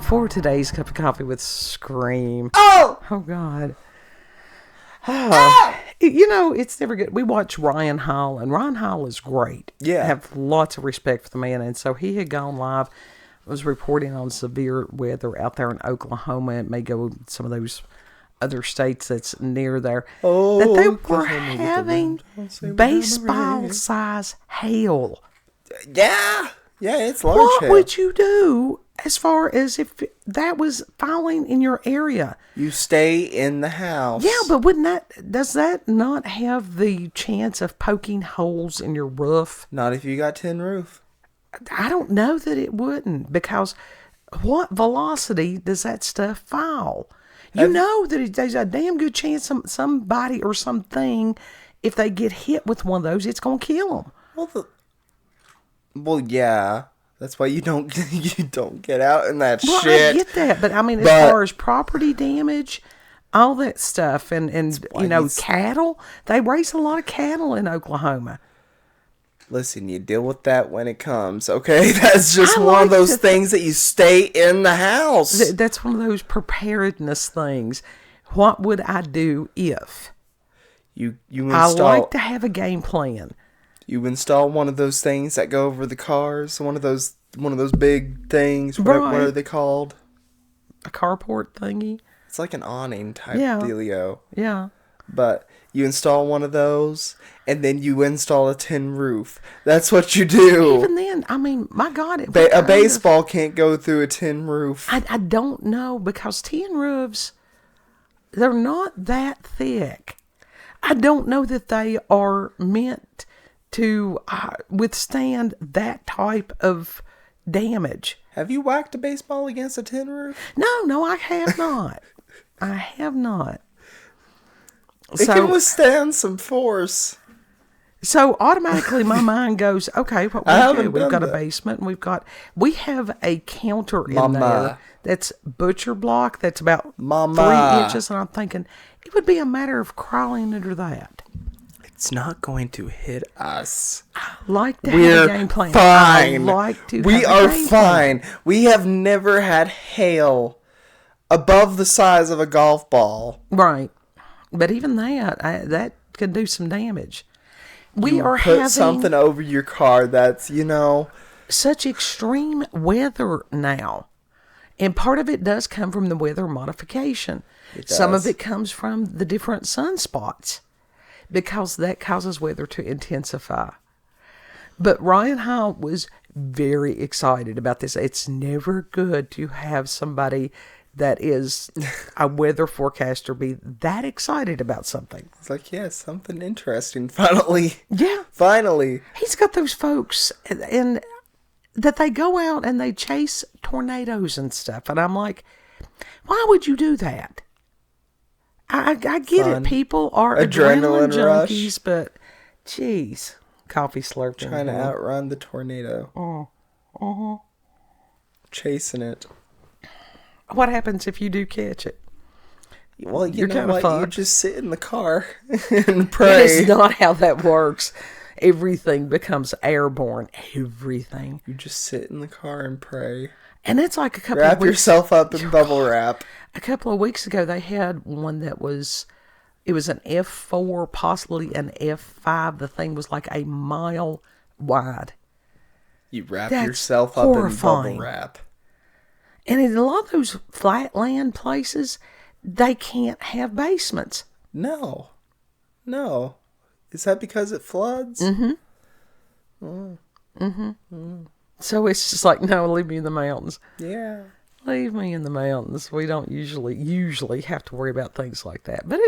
for today's cup of coffee with Scream. Oh! Oh, God. Oh. You know, it's never good. We watch Ryan Hall, and Ryan Hall is great. Yeah. I have lots of respect for the man. And so he had gone live, was reporting on severe weather out there in Oklahoma. It may go some of those other states that's near there. Oh, that they were having baseball-size hail. Yeah. Yeah, it's large What hail. would you do as far as if that was falling in your area? You stay in the house. Yeah, but does that not have the chance of poking holes in your roof? Not if you got tin roof. I don't know that it wouldn't, because what velocity does that stuff fall? You know that there's a damn good chance somebody or something, if they get hit with one of those, it's going to kill them. Well, yeah. That's why you don't get out in that Well, shit. I get that, but I mean, as far as property damage, all that stuff, and you know, cattle, they raise a lot of cattle in Oklahoma. Listen, you deal with that when it comes, okay? That's just one of those things that you stay in the house. That's one of those preparedness things. What would I do if? You install, I like to have a game plan. You install one of those things that go over the cars, one of those big things. What are they called? A carport thingy. It's like an awning type dealio. Yeah. But you install one of those, and then you install a tin roof. That's what you do. Even then, I mean, my God. A baseball can't go through a tin roof. I don't know, because tin roofs, they're not that thick. I don't know that they are meant to withstand that type of damage. Have you whacked a baseball against a tin roof? No, I have not. I have not. It can withstand some force. So automatically my mind goes, okay, what we do? We've got a basement, and we have a counter in there that's butcher block that's about 3 inches, and I'm thinking it would be a matter of crawling under that. It's not going to hit us. I like to have a game plan. Fine. We are fine. We have never had hail above the size of a golf ball. Right. But even that could do some damage. We are put having something over your car that's, such extreme weather now. And part of it does come from the weather modification. Some of it comes from the different sunspots, because that causes weather to intensify. But Ryan Hall was very excited about this. It's never good to have somebody that is a weather forecaster be that excited about something. It's like, yeah, something interesting. Finally. Yeah. Finally. He's got those folks and that they go out and they chase tornadoes and stuff. And I'm like, why would you do that? I get it. People are adrenaline junkies, but geez, coffee slurping. Trying to outrun the tornado. Chasing it. What happens if you do catch it? Well, you're know what? You just sit in the car and pray. That is not how that works. Everything becomes airborne. Everything. You just sit in the car and pray. And it's like a couple of weeks. Wrap yourself up in bubble wrap. A couple of weeks ago, they had one that was, it was an F4, possibly an F5. The thing was like a mile wide. You wrap yourself up in bubble wrap. And in a lot of those flatland places, they can't have basements. No. Is that because it floods? So it's just like, no, leave me in the mountains. Yeah. Leave me in the mountains. We don't usually have to worry about things like that. But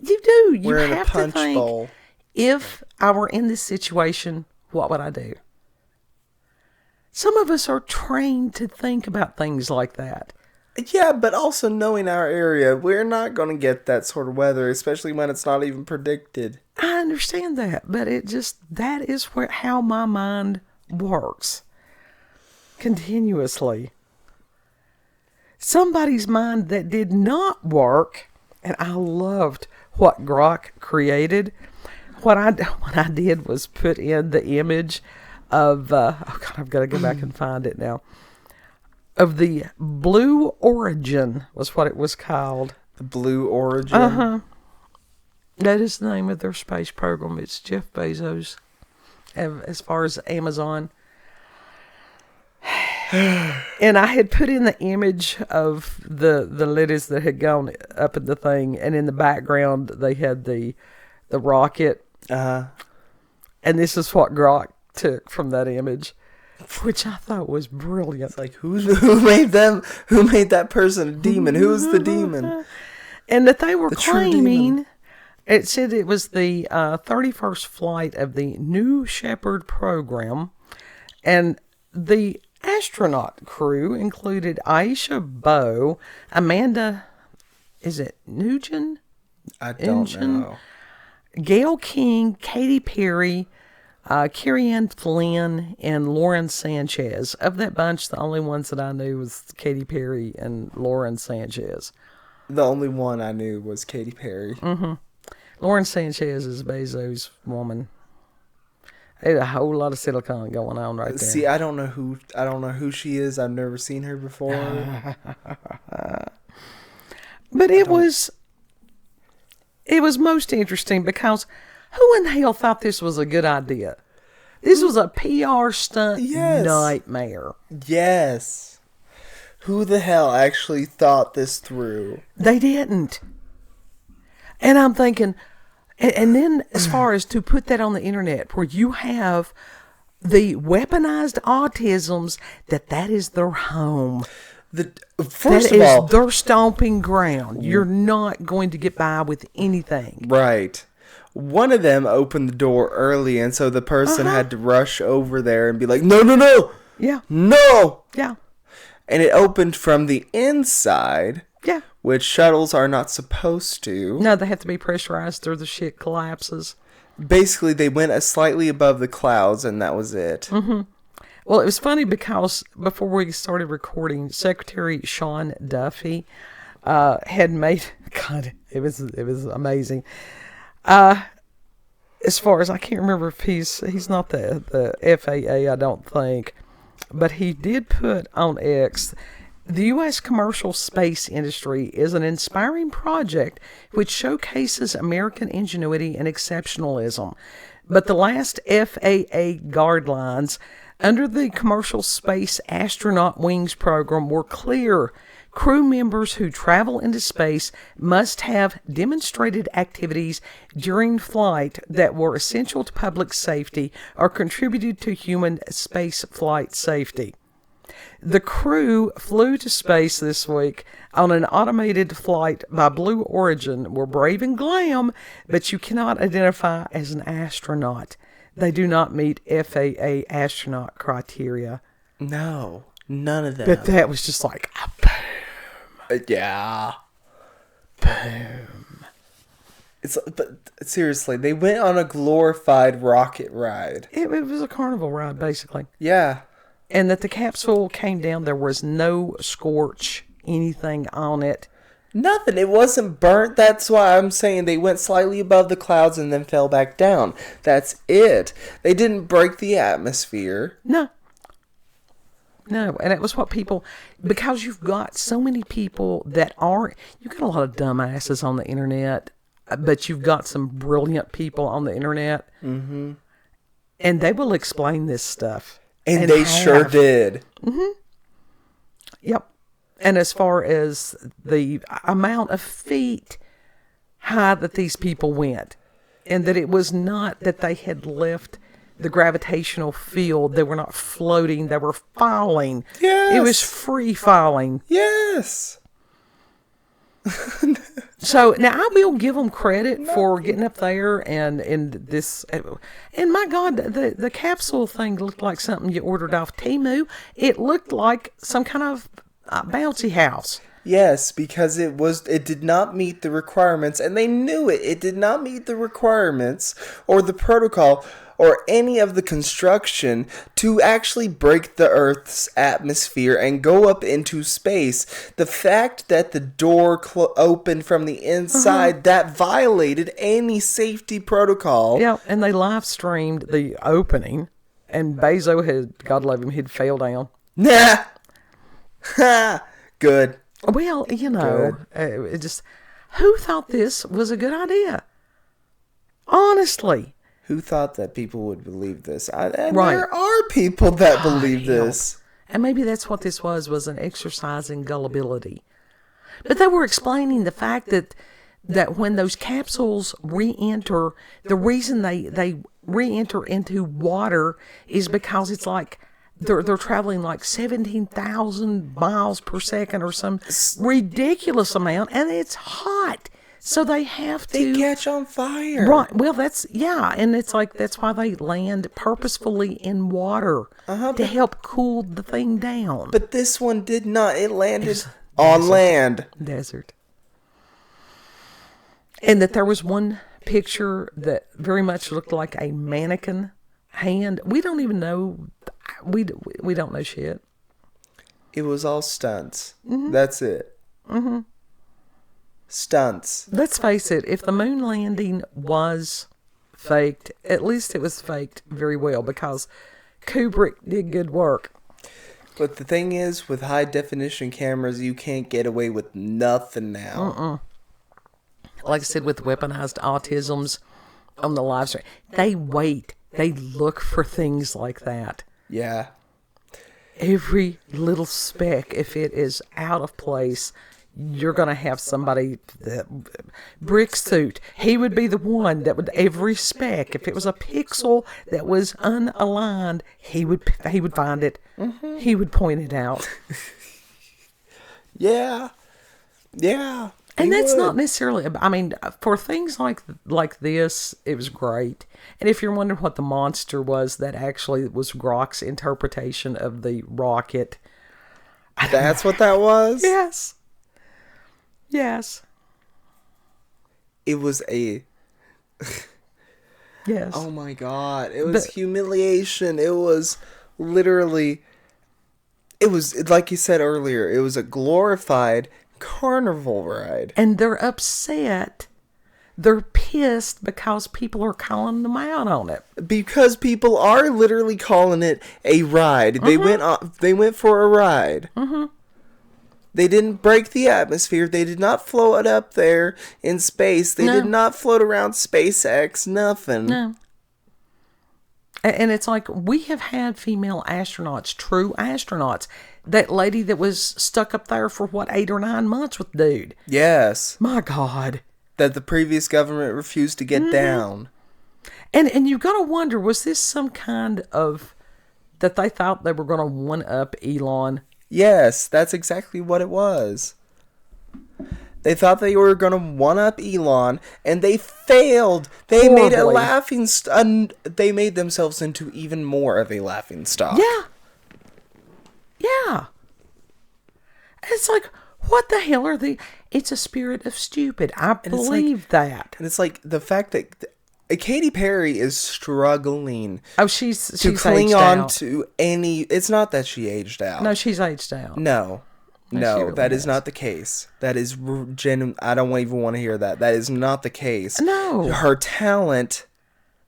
you do. You have to think, bowl. If I were in this situation, what would I do? Some of us are trained to think about things like that. Yeah, but also knowing our area, we're not going to get that sort of weather, especially when it's not even predicted. I understand that, but that is how my mind works. Continuously. Somebody's mind that did not work, and I loved what Grok created. What I did was put in the image of, I've got to go back and find it now. of the Blue Origin was what it was called. The Blue Origin? Uh-huh. That is the name of their space program. It's Jeff Bezos, as far as Amazon. And I had put in the image of the ladies that had gone up in the thing, and in the background they had the rocket. Uh-huh. And this is what Grok took from that image, which I thought was brilliant. It's like, who made them? Who made that person a demon? Who's the demon? And that they were claiming, it said it was the 31st flight of the New Shepard program, and the astronaut crew included Aisha Bowe, Amanda, is it Nugent? I don't know. Gail King, Katy Perry, Carrie-Ann Flynn, and Lauren Sanchez. Of that bunch, the only ones that I knew was Katy Perry and Lauren Sanchez. The only one I knew was Katy Perry. Mm-hmm. Lauren Sanchez is Bezos' woman. There's a whole lot of silicone going on right there. See, I don't know who she is. I've never seen her before. But it was most interesting because who in the hell thought this was a good idea? This was a PR stunt nightmare. Yes. Who the hell actually thought this through? They didn't. And I'm thinking, and then as far as to put that on the internet where you have the weaponized autisms, that is their home. First of all, their stomping ground. You're not going to get by with anything. Right. One of them opened the door early, and so the person had to rush over there and be like, no, no, no. Yeah. No. Yeah. And it opened from the inside. Yeah. Which shuttles are not supposed to. No, they have to be pressurized or the shit collapses. Basically, they went slightly above the clouds, and that was it. Mm-hmm. Well, it was funny because before we started recording, Secretary Sean Duffy had made... God, it was amazing. As far as I can't remember if he's not the FAA, I don't think, but he did put on X, the U.S. commercial space industry is an inspiring project which showcases American ingenuity and exceptionalism. But the last FAA guidelines under the Commercial Space Astronaut Wings program were clear. Crew members who travel into space must have demonstrated activities during flight that were essential to public safety or contributed to human space flight safety. The crew flew to space this week on an automated flight by Blue Origin were brave and glam, but you cannot identify as an astronaut. They do not meet FAA astronaut criteria. No, none of them. But that was just like, boom. Yeah. Boom. But seriously, they went on a glorified rocket ride. It was a carnival ride, basically. Yeah. And that the capsule came down, there was no scorch, anything on it. Nothing. It wasn't burnt. That's why I'm saying they went slightly above the clouds and then fell back down. That's it. They didn't break the atmosphere. No. No, and it was what people, because you've got so many people that are, you've got a lot of dumbasses on the internet, but you've got some brilliant people on the internet. Mm-hmm. And they will explain this stuff. And they sure did. Mm-hmm. Yep. And as far as the amount of feet high that these people went, and that it was not that they had left the gravitational field, they were not floating, they were falling. Yes. It was free falling. Yes. So now I will give them credit for getting up there and this. And my God, the capsule thing looked like something you ordered off Temu. It looked like some kind of bouncy house. Yes, because it did not meet the requirements, and they knew it. It did not meet the requirements or the protocol or any of the construction to actually break the Earth's atmosphere and go up into space. The fact that the door opened from the inside, that violated any safety protocol. Yeah, and they live streamed the opening, and Bezos had, God love him, he'd fell down. Nah. Ha! Good. Well, it just, who thought this was a good idea? Honestly. Who thought that people would believe this? And Right. there are people that believe this. And maybe that's what this was an exercise in gullibility. But they were explaining the fact that when those capsules re-enter, the reason they re-enter into water is because it's like they're traveling like 17,000 miles per second or some ridiculous amount, and it's hot. So they have to... They catch on fire. Right. Well, and it's like that's why they land purposefully in water to help cool the thing down. But this one did not. It landed on land. Desert. And that there was one picture that very much looked like a mannequin hand. We don't even know. We don't know shit. It was all stunts. Mm-hmm. That's it. Mm-hmm. Stunts. Let's face it. If the moon landing was faked, at least it was faked very well because Kubrick did good work. But the thing is, with high definition cameras, you can't get away with nothing now. Like I said, with weaponized autisms on the live stream, they wait. They look for things like that. Yeah. Every little speck, if it is out of place, you're going to have somebody, Brick Suit, he would be the one that would, every speck, if it was a pixel that was unaligned, he would find it. Mm-hmm. He would point it out. Yeah. Yeah. And that's not necessarily, I mean, for things like this, it was great. And if you're wondering what the monster was, that actually was Grok's interpretation of the rocket. That's what that was? Yes. Yes. It was a... Yes. Oh my God. It was humiliation. It was literally... It was, like you said earlier, it was a glorified carnival ride. And they're upset. They're pissed because people are calling them out on it. Because people are literally calling it a ride. Mm-hmm. They went for a ride. Mm-hmm. They didn't break the atmosphere. They did not float up there in space. They did not float around SpaceX. Nothing. No. And it's like, we have had female astronauts, true astronauts. That lady that was stuck up there for, 8 or 9 months with dude. Yes. My God. That the previous government refused to get down. And you've got to wonder, was this some kind of, that they thought they were going to one-up Elon? Yes, that's exactly what it was. They thought they were going to one-up Elon, and they failed. They made a laughing they made themselves into even more of a laughing stock. Yeah. Yeah. It's like, what the hell are they? It's a spirit of stupid. I believe that. And it's like the fact that Katy Perry is struggling. Oh, she's cling on to any. It's not that she aged out. No, she's aged out. No, really that is not the case. That is genuine. I don't even want to hear that. That is not the case. No, her talent,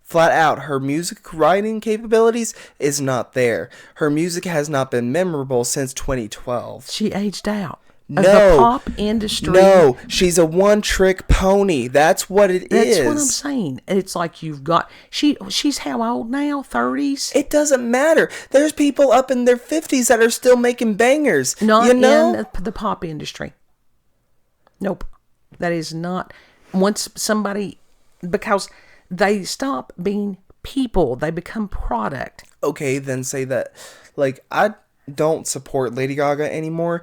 flat out, her music writing capabilities is not there. Her music has not been memorable since 2012. She aged out. No, the pop industry. No, she's a one-trick pony. That's what it is. That's what I'm saying. It's like you've got... She's how old now? 30s? It doesn't matter. There's people up in their 50s that are still making bangers. Not in the pop industry. Nope. That is not... Once somebody... Because they stop being people. They become product. Okay, then say that... Like, I don't support Lady Gaga anymore...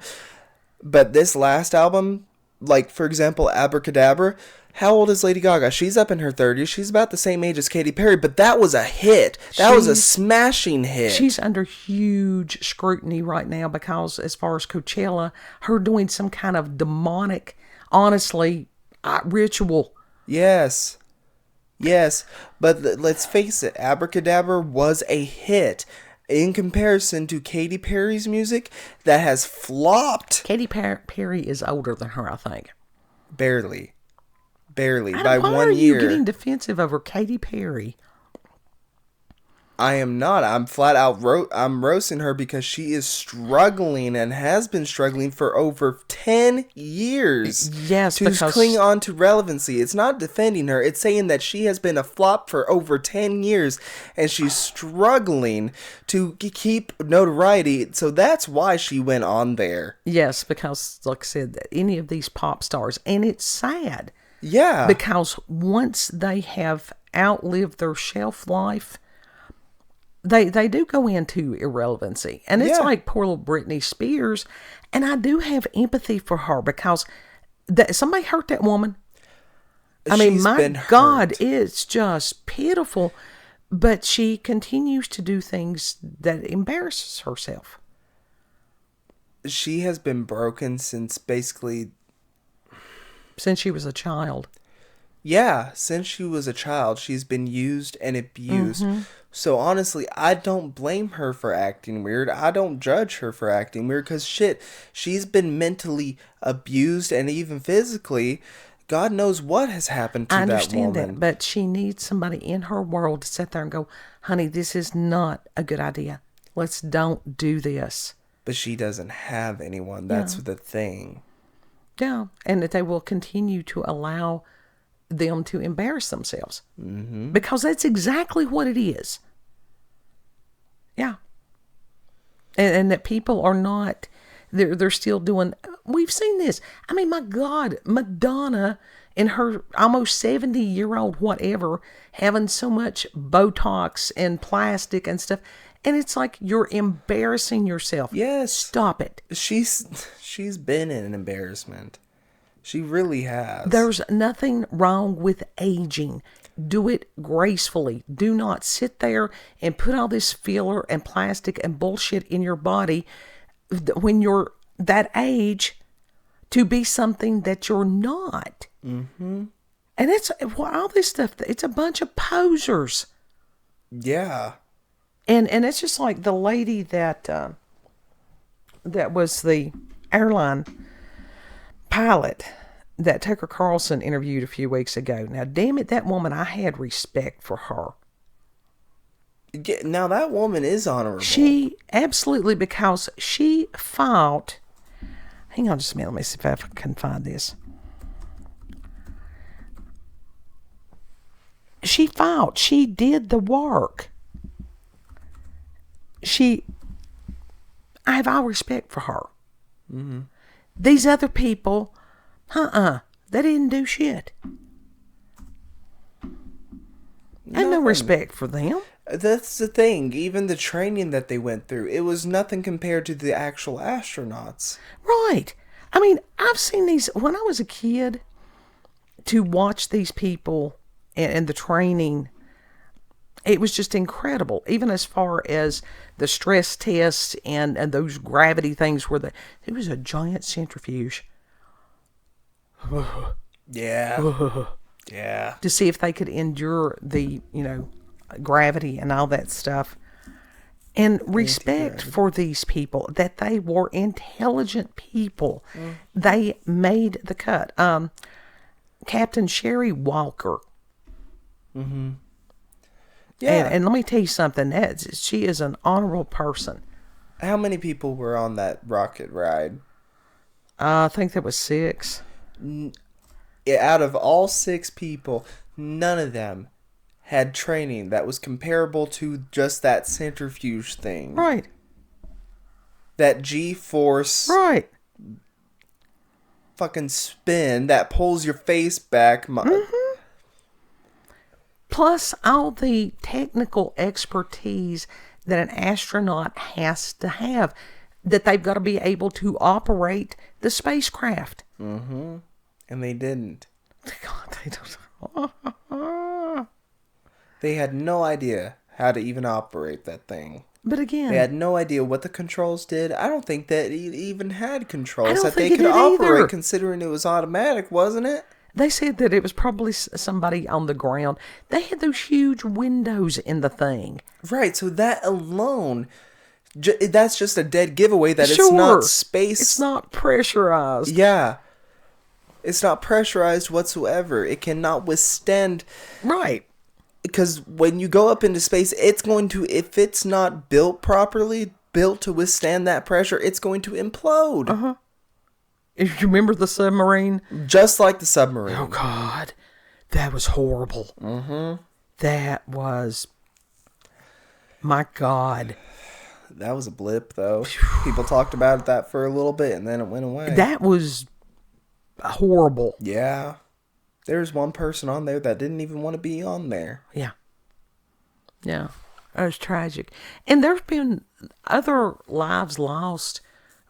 But this last album, like, for example, Abracadabra, how old is Lady Gaga? She's up in her 30s. She's about the same age as Katy Perry, but that was a hit. That was a smashing hit. She's under huge scrutiny right now because, as far as Coachella, her doing some kind of demonic, honestly, ritual. Yes. Yes. But let's face it, Abracadabra was a hit. In comparison to Katy Perry's music, that has flopped. Katy Perry is older than her, I think. Barely. By 1 year. Why are you getting defensive over Katy Perry? I am not. I'm flat out I'm roasting her because she is struggling and has been struggling for over 10 years. Yes, to because cling on to relevancy. It's not defending her. It's saying that she has been a flop for over 10 years and she's struggling to keep notoriety. So that's why she went on there. Yes, because like I said, any of these pop stars, and it's sad. Yeah. Because once they have outlived their shelf life, they do go into irrelevancy. And it's like poor little Britney Spears. And I do have empathy for her because somebody hurt that woman. I mean, my God, it's just pitiful. But she continues to do things that embarrasses herself. She has been broken since she was a child. Yeah, since she was a child, she's been used and abused. Mm-hmm. So honestly, I don't blame her for acting weird. I don't judge her for acting weird because shit, she's been mentally abused and even physically. God knows what has happened to that woman. I understand that, but she needs somebody in her world to sit there and go, honey, this is not a good idea. Let's don't do this. But she doesn't have anyone. That's the thing. Yeah, and that they will continue to allow them to embarrass themselves. Mm-hmm. Because that's exactly what it is. Yeah. And that people are not, they're still doing, we've seen this. I mean, my God, Madonna in her almost 70-year-old whatever, having so much Botox and plastic and stuff. And it's like you're embarrassing yourself. Yes. Stop it. She's been an embarrassment. She really has. There's nothing wrong with aging. Do it gracefully. Do not sit there and put all this filler and plastic and bullshit in your body when you're that age to be something that you're not. Mm-hmm. And it's all this stuff. It's a bunch of posers. Yeah. And it's just like the lady that was the airline pilot that Tucker Carlson interviewed a few weeks ago. Now, damn it, that woman, I had respect for her. Now, that woman is honorable. She, absolutely, because she fought. Hang on just a minute. Let me see if I can find this. She fought. She did the work. I have all respect for her. Mm-hmm. These other people, they didn't do shit. I have no respect for them. That's the thing. Even the training that they went through, it was nothing compared to the actual astronauts. Right. I mean, I've seen these, when I was a kid, to watch these people and the training, it was just incredible. Even as far as the stress tests and those gravity things where it was a giant centrifuge. Yeah. Yeah. To see if they could endure the, gravity and all that stuff. And respect for these people, that they were intelligent people. Mm. They made the cut. Captain Sherry Walker. Mm-hmm. Yeah. And let me tell you something. She is an honorable person. How many people were on that rocket ride? I think there was 6. Out of all 6 people, none of them had training that was comparable to just that centrifuge thing. Right. That G-force. Right. Fucking spin that pulls your face back. Mm-hmm. Plus all the technical expertise that an astronaut has to have, that they've got to be able to operate the spacecraft. Mm-hmm. And they didn't. God, they don't. They had no idea how to even operate that thing. But again, they had no idea what the controls did. I don't think that it even had controls that they could operate, either. Considering it was automatic, wasn't it? They said that it was probably somebody on the ground. They had those huge windows in the thing. Right, so that alone, that's just a dead giveaway that it's not space. It's not pressurized. Yeah. It's not pressurized whatsoever. It cannot withstand. Right. because when you go up into space, it's going to, if it's not built properly, built to withstand that pressure, it's going to implode. Uh-huh. If you remember the submarine? Just like the submarine. Oh, God. That was horrible. Mm-hmm. That was... My God. That was a blip, though. People talked about that for a little bit, and then it went away. That was horrible. Yeah. There's one person on there that didn't even want to be on there. Yeah. Yeah. That was tragic. And there's been other lives lost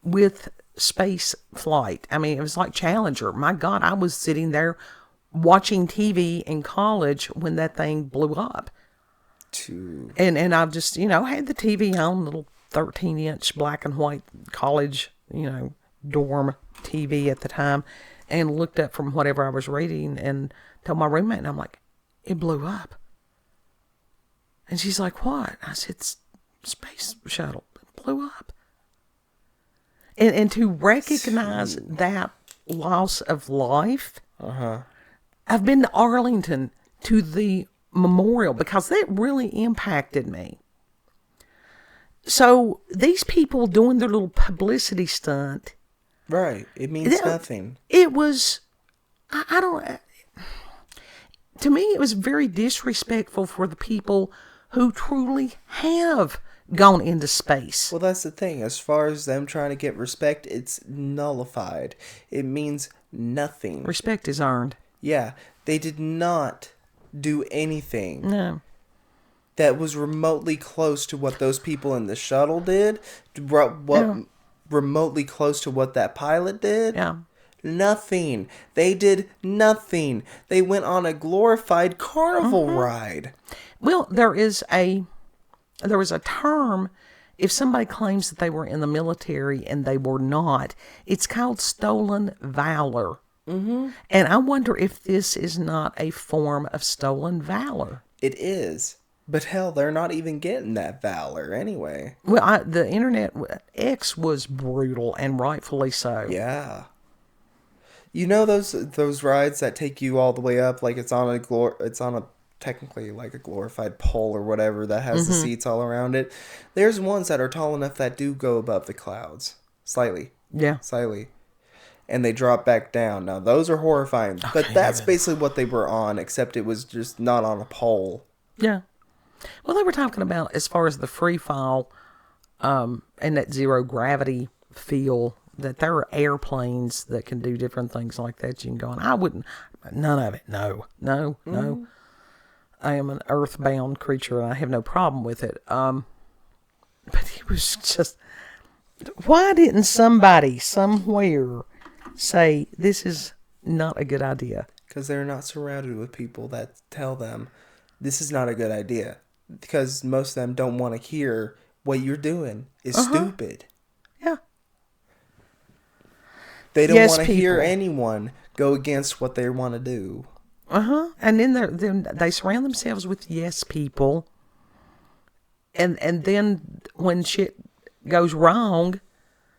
with space flight. I mean, it was like Challenger. My God, I was sitting there watching TV in college when that thing blew up. And I just, had the TV on, little 13-inch black and white college, dorm TV at the time, and looked up from whatever I was reading and told my roommate, and I'm like, it blew up. And she's like, what? I said, it's space shuttle. It blew up. And to recognize that loss of life, I've been to Arlington to the memorial because that really impacted me. So these people doing their little publicity stunt. Right. It means nothing. It was, I don't, to me, it was very disrespectful for the people who truly have gone into space. Well, that's the thing. As far as them trying to get respect, it's nullified. It means nothing. Respect is earned. Yeah. They did not do anything. No. That was remotely close to what those people in the shuttle did. Remotely close to what that pilot did. Yeah. Nothing. They did nothing. They went on a glorified carnival ride. Well, there was a term, if somebody claims that they were in the military and they were not, it's called stolen valor. Mm-hmm. And I wonder if this is not a form of stolen valor. It is. But hell, they're not even getting that valor anyway. Well, the internet, X was brutal, and rightfully so. Yeah. You know those rides that take you all the way up, like it's on a technically like a glorified pole or whatever that has the seats all around it. There's ones that are tall enough that do go above the clouds. Slightly. Yeah. Slightly. And they drop back down. Now, those are horrifying. Okay, but that's basically what they were on, except it was just not on a pole. Yeah. Well, they were talking about as far as the free fall and that zero gravity feel, that there are airplanes that can do different things like that. You can go on. I wouldn't. None of it. No. I am an earthbound creature, and I have no problem with it. But it was just, why didn't somebody somewhere say this is not a good idea? Because they're not surrounded with people that tell them this is not a good idea. Because most of them don't want to hear what you're doing is stupid. Yeah. They don't want to hear anyone go against what they want to do. And then they surround themselves with yes people. And then when shit goes wrong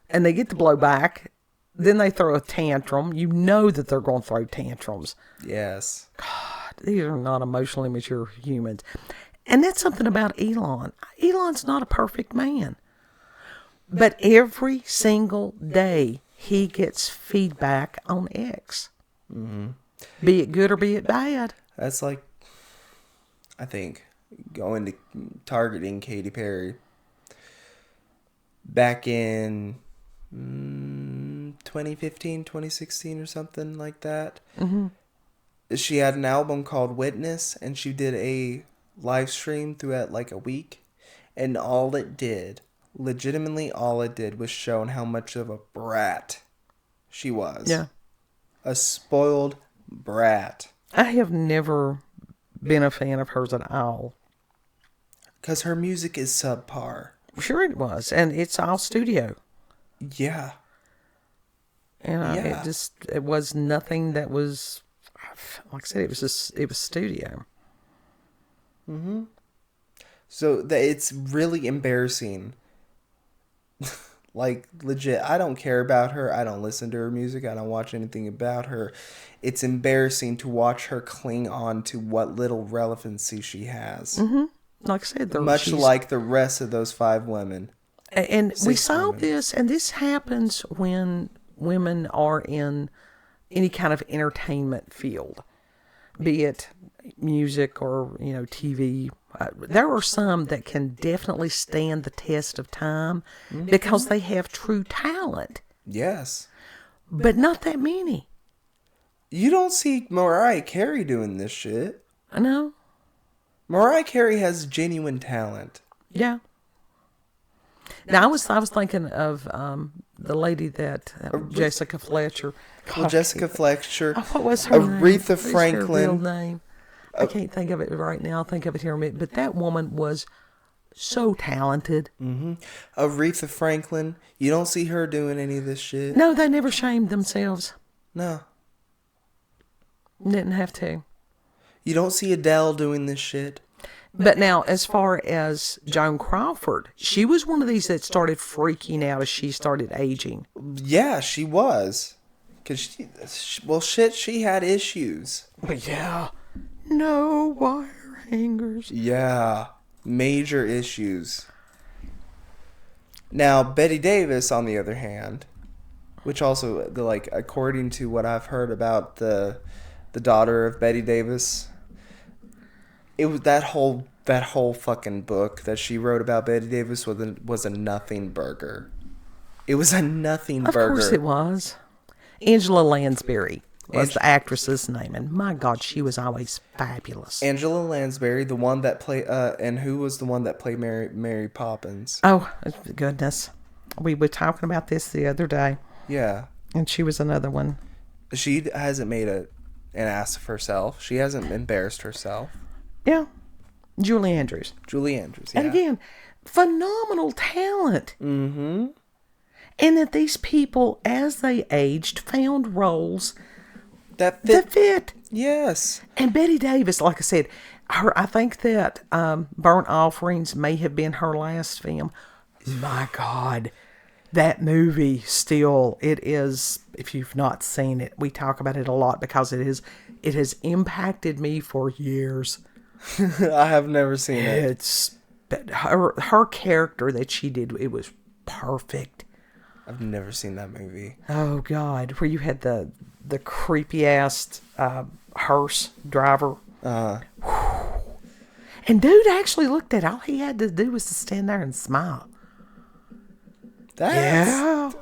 and they get the blowback, then they throw a tantrum. You know that they're going to throw tantrums. Yes. God, these are not emotionally mature humans. And that's something about Elon. Elon's not a perfect man. But every single day, he gets feedback on X. Mm-hmm. Be it good or be it bad. That's like, I think, going to targeting Katy Perry. Back in 2015, 2016 or something like that. Mm-hmm. She had an album called Witness, and she did a live stream throughout like a week, and legitimately all it did was show how much of a brat she was. Yeah. A spoiled brat. I have never been a fan of hers at all. Because her music is subpar. Sure it was, and it's all studio. Yeah. And it was nothing that was, like I said, it was studio. Mm-hmm. So it's really embarrassing. Like, legit, I don't care about her. I don't listen to her music. I don't watch anything about her. It's embarrassing to watch her cling on to what little relevancy she has. Mm-hmm. Like I said, Much like the rest of those 5 women. And we saw this, and this happens when women are in any kind of entertainment field, be it music or, TV. There are some that can definitely stand the test of time because they have true talent. Yes. But not that many. You don't see Mariah Carey doing this shit. I know. Mariah Carey has genuine talent. Yeah. Now, I was thinking of the lady that Jessica Fletcher. Well, Jessica Fletcher. What was her name? Aretha Franklin. Her real name? I can't think of it right now. I'll think of it here in a minute. But that woman was so talented. Mm-hmm. Aretha Franklin. You don't see her doing any of this shit. No, they never shamed themselves. No. Didn't have to. You don't see Adele doing this shit. But now, as far as Joan Crawford, she was one of these that started freaking out as she started aging. Yeah, she was. Because she had issues. But yeah, no wire hangers. Yeah, major issues. Now, Betty Davis, on the other hand, which also, according to what I've heard about the daughter of Betty Davis, it was that whole fucking book that she wrote about Betty Davis was a nothing burger. It was a nothing burger. Of course it was. Angela Lansbury was the actress's name, and my God, she was always fabulous. Angela Lansbury, the one that played, and who was the one that played Mary Poppins? Oh, goodness. We were talking about this the other day. Yeah. And she was another one. She hasn't made an ass of herself. She hasn't embarrassed herself. Yeah. Julie Andrews, yeah. And again, phenomenal talent. Mm-hmm. And that these people, as they aged, found roles that fit. Yes. And Betty Davis, like I said, I think that Burnt Offerings may have been her last film. My God, that movie still, it is, if you've not seen it, we talk about it a lot because it has impacted me for years. I have never seen it. It's her character that she did, it was perfect. I've never seen that movie. Oh God, where you had the creepy ass hearse driver. And dude actually looked at it. All he had to do was to stand there and smile.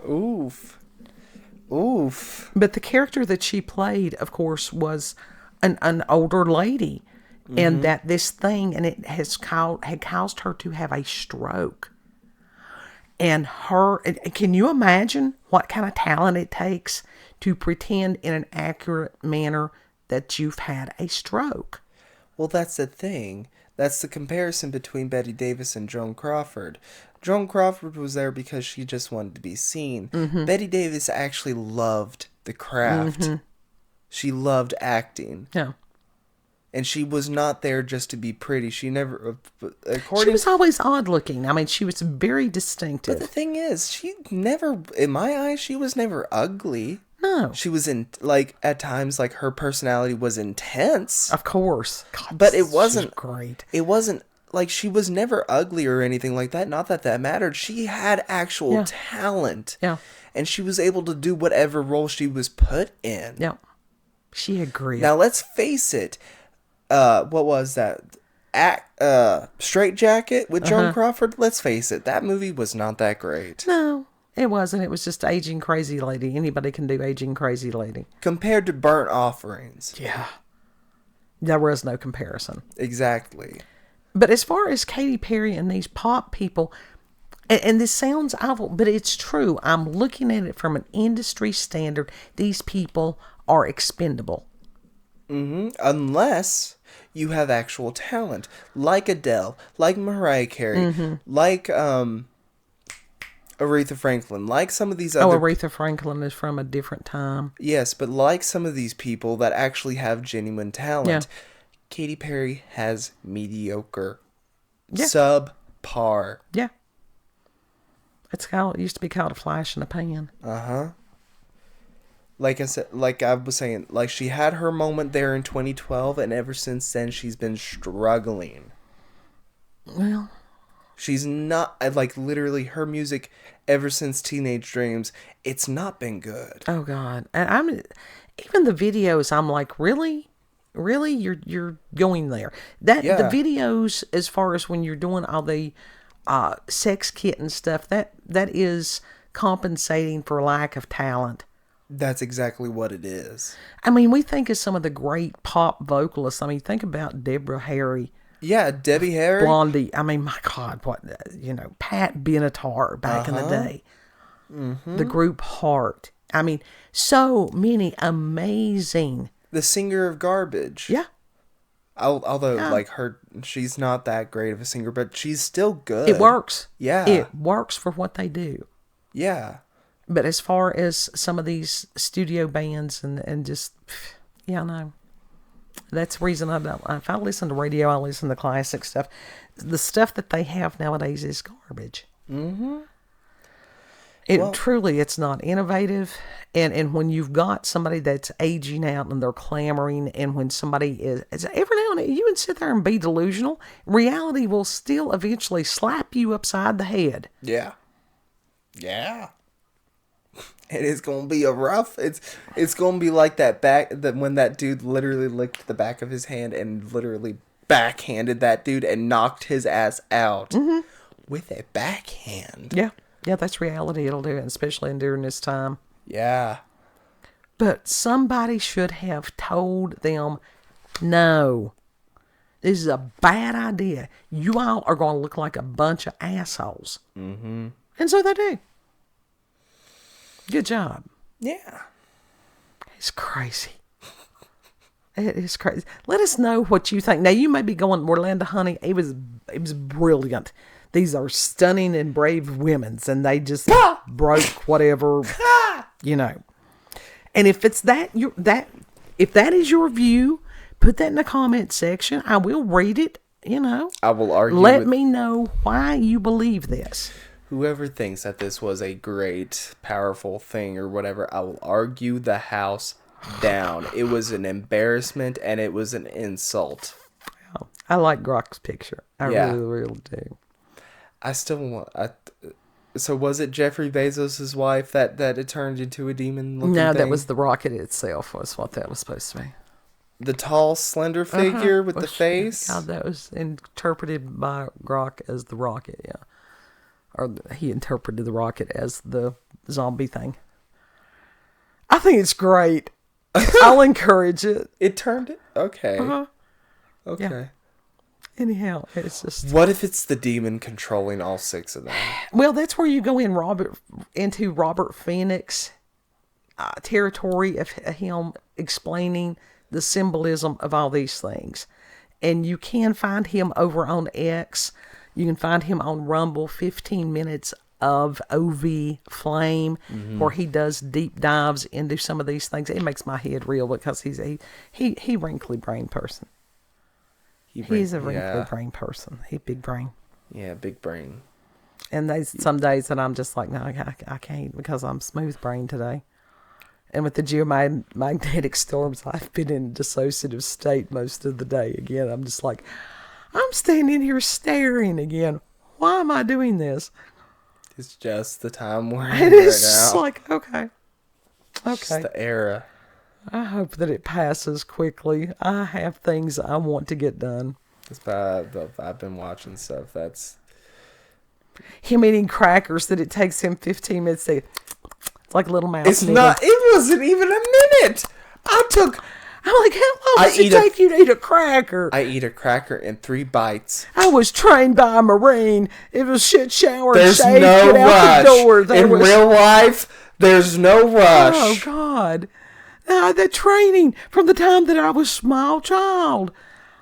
Oof. But the character that she played, of course, was an older lady. Mm-hmm. And that this thing, and it had caused her to have a stroke. And can you imagine what kind of talent it takes to pretend in an accurate manner that you've had a stroke? Well, that's the thing. That's the comparison between Betty Davis and Joan Crawford. Joan Crawford was there because she just wanted to be seen. Mm-hmm. Betty Davis actually loved the craft. Mm-hmm. She loved acting. Yeah. And she was not there just to be pretty. She never... She was always odd looking. I mean, she was very distinctive. But the thing is, she never... In my eyes, she was never ugly. No. She was at times, her personality was intense. Of course. God, but it wasn't... great. It wasn't... she was never ugly or anything like that. Not that mattered. She had actual talent. Yeah. And she was able to do whatever role she was put in. Yeah. She agreed. Now, let's face it. What was that? Straight Jacket with Joan Crawford. Let's face it, that movie was not that great. No, it wasn't. It was just Aging Crazy Lady. Anybody can do Aging Crazy Lady. Compared to Burnt Offerings. Yeah. There was no comparison. Exactly. But as far as Katy Perry and these pop people, and this sounds awful, but it's true. I'm looking at it from an industry standard. These people are expendable. Mm-hmm. Unless you have actual talent, like Adele, like Mariah Carey, like Aretha Franklin, like some of these other... Oh, Aretha Franklin is from a different time. Yes, but like some of these people that actually have genuine talent, yeah. Katy Perry has mediocre, yeah. subpar. Yeah. It used to be called a flash in the pan. Like I said, like I was saying, like she had her moment there in 2012, and ever since then she's been struggling. Well, she's not, like, literally her music ever since Teenage Dreams, it's not been good. Oh God, and even the videos. I'm like, really, you're going there. The videos, as far as when you're doing all the sex kitten stuff, that is compensating for lack of talent. That's exactly what it is. I mean, we think of some of the great pop vocalists. I mean, think about Deborah Harry. Yeah, Debbie Harry. Blondie. I mean, my God, Pat Benatar back in the day. The group Heart. I mean, so many amazing. The singer of Garbage. Yeah. Although, she's not that great of a singer, but she's still good. It works. Yeah. It works for what they do. Yeah. But as far as some of these studio bands and just, no. That's the reason I don't. If I listen to radio, I listen to classic stuff. The stuff that they have nowadays is garbage. Mm-hmm. Truly, it's not innovative. And when you've got somebody that's aging out and they're clamoring, and when somebody is every now and then, you can sit there and be delusional. Reality will still eventually slap you upside the head. Yeah. Yeah. And it's gonna be a rough. It's gonna be like when that dude literally licked the back of his hand and literally backhanded that dude and knocked his ass out with a backhand. Yeah, that's reality. It'll do it, especially during this time. Yeah. But somebody should have told them, no, this is a bad idea. You all are going to look like a bunch of assholes. Mm-hmm. And so they do. Good job. Yeah. It's crazy. It is crazy. Let us know what you think. Now, you may be going, Orlando, honey, it was brilliant. These are stunning and brave women, and they just broke whatever, And if it's if that is your view, put that in the comment section. I will read it, I will argue. Let me know why you believe this. Whoever thinks that this was a great, powerful thing or whatever, I will argue the house down. It was an embarrassment and it was an insult. I like Grok's picture. I really, really do. I still want... So was it Jeffrey Bezos' wife that it turned into a demon-looking thing? No, that was the rocket itself was what that was supposed to be. The tall, slender figure with the face? God, that was interpreted by Grok as the rocket, yeah. Or he interpreted the rocket as the zombie thing. I think it's great. I'll encourage it. It turned it? Okay. Okay. Yeah. Anyhow, it's just... What if it's the demon controlling all six of them? Well, that's where you go into Robert Phoenix territory of him explaining the symbolism of all these things. And you can find him over on X. You can find him on Rumble, 15 minutes of OV Flame, where he does deep dives into some of these things. It makes my head reel because he's a wrinkly brain person. He's a wrinkly brain person. He big brain. Yeah, big brain. And there's some days that I'm just like, no, I can't because I'm smooth brain today. And with the geomagnetic storms, I've been in a dissociative state most of the day. Again, I'm just like, I'm standing here staring again. Why am I doing this? It's just the time we're in right now. Like, okay. It's the era. I hope that it passes quickly. I have things I want to get done. I've been watching stuff that's... Him eating crackers that it takes him 15 minutes to... It's like a little mouse. It's not... It wasn't even a minute! I'm like, how long does it take you to eat a cracker? I eat a cracker in 3 bites. I was trained by a Marine. It was shit, shower, there's shave, no get rush. Out the door. Real life, there's no rush. Oh, God. The training from the time that I was a small child.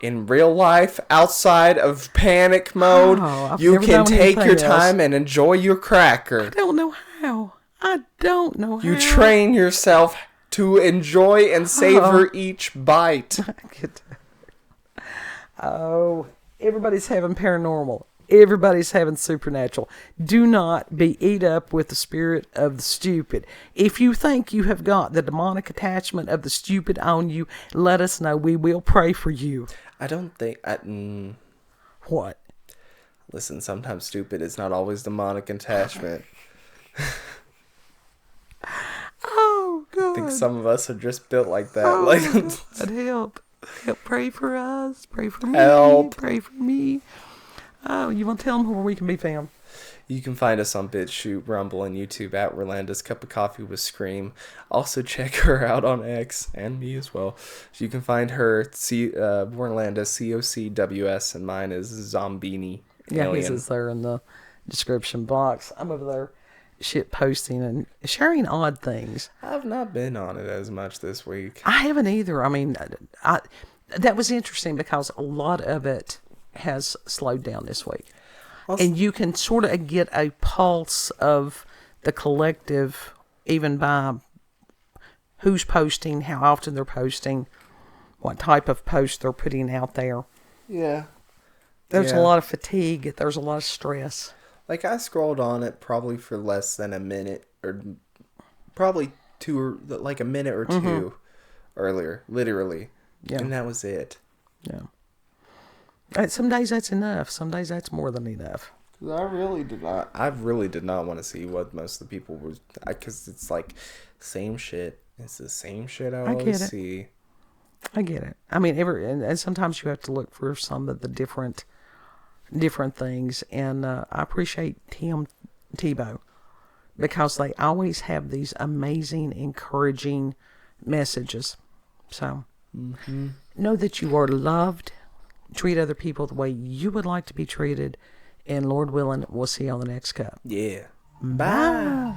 In real life, outside of panic mode, you can take your time and enjoy your cracker. I don't know how. You train yourself to enjoy and savor each bite. Oh, everybody's having paranormal. Everybody's having supernatural. Do not be eat up with the spirit of the stupid. If you think you have got the demonic attachment of the stupid on you, let us know. We will pray for you. I don't think... What? Listen, sometimes stupid is not always demonic attachment. Oh, God. I think some of us are just built like that. Oh, Like, God, help. Help. Pray for us. Pray for me. Help. Pray for me. Oh, you want to tell them where we can be found? you can find us on BitChute, Rumble, and YouTube at Rolanda's Cup of Coffee with Scream. Also check her out on X, and me as well. You can find her, Rolanda, COCWS, and mine is Zombini. Yeah, Alien. his is there in the description box. I'm over there shit posting and sharing odd things. I've not been on it as much this week. I haven't either. I mean, that was interesting because a lot of it has slowed down this week. And you can sort of get a pulse of the collective even by who's posting, how often they're posting, what type of post they're putting out there. Yeah. There's a lot of fatigue. There's a lot of stress. Like, I scrolled on it probably for less than a minute, or probably a minute or two earlier, literally. Yeah. And that was it. Yeah. Some days that's enough. Some days that's more than enough. I really did not want to see what most of the people were, because it's like same shit. It's the same shit I always see. I get it. I mean, and sometimes you have to look for some of the different things, and I appreciate Tebow, because they always have these amazing, encouraging messages. So know that you are loved. Treat other people the way you would like to be treated. And Lord willing, we'll see you on the next cup. Yeah. Bye.